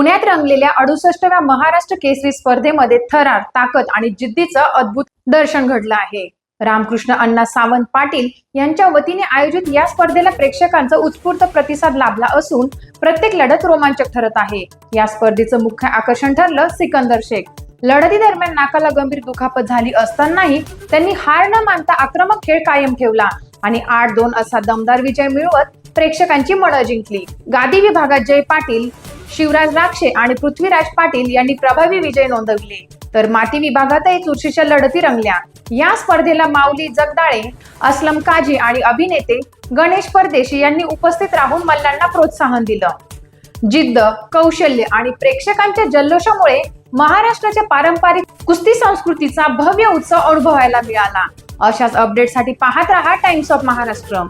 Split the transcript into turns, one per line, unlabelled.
पुण्यात रंगलेल्या 68व्या महाराष्ट्र केसरी स्पर्धेमध्ये थरार, ताकद आणि जिद्दीचं अद्भुत दर्शन घडलं आहे. रामकृष्ण अण्णा सावंत पाटील यांच्या वतीने आयोजित या स्पर्धेला प्रेक्षकांचा उत्स्फूर्त प्रतिसाद लाभला असून प्रत्येक लढत रोमांचक ठरत आहे. या स्पर्धेचं मुख्य आकर्षण ठरलं सिकंदर शेख. लढती दरम्यान नाकाला गंभीर दुखापत झाली असतानाही त्यांनी हार न मानता आक्रमक खेळ कायम ठेवला आणि 8-2 असा दमदार विजय मिळवत प्रेक्षकांची मनं जिंकली. गादी विभागात जय पाटील, शिवराज राक्षे आणि पृथ्वीराज पाटील यांनी प्रभावी विजय नोंदवले, तर माती विभागातही चुरशीच्या लढती रंगल्या. या स्पर्धेला माऊली जगदाळे, असलम काजी आणि अभिनेते गणेश परदेशी यांनी उपस्थित राहून मल्लांना प्रोत्साहन दिलं. जिद्द, कौशल्य आणि प्रेक्षकांच्या जल्लोषामुळे महाराष्ट्राच्या पारंपरिक कुस्ती संस्कृतीचा भव्य उत्सव अनुभवायला मिळाला. अशाच अपडेटसाठी पाहत रहा टाइम्स ऑफ महाराष्ट्र.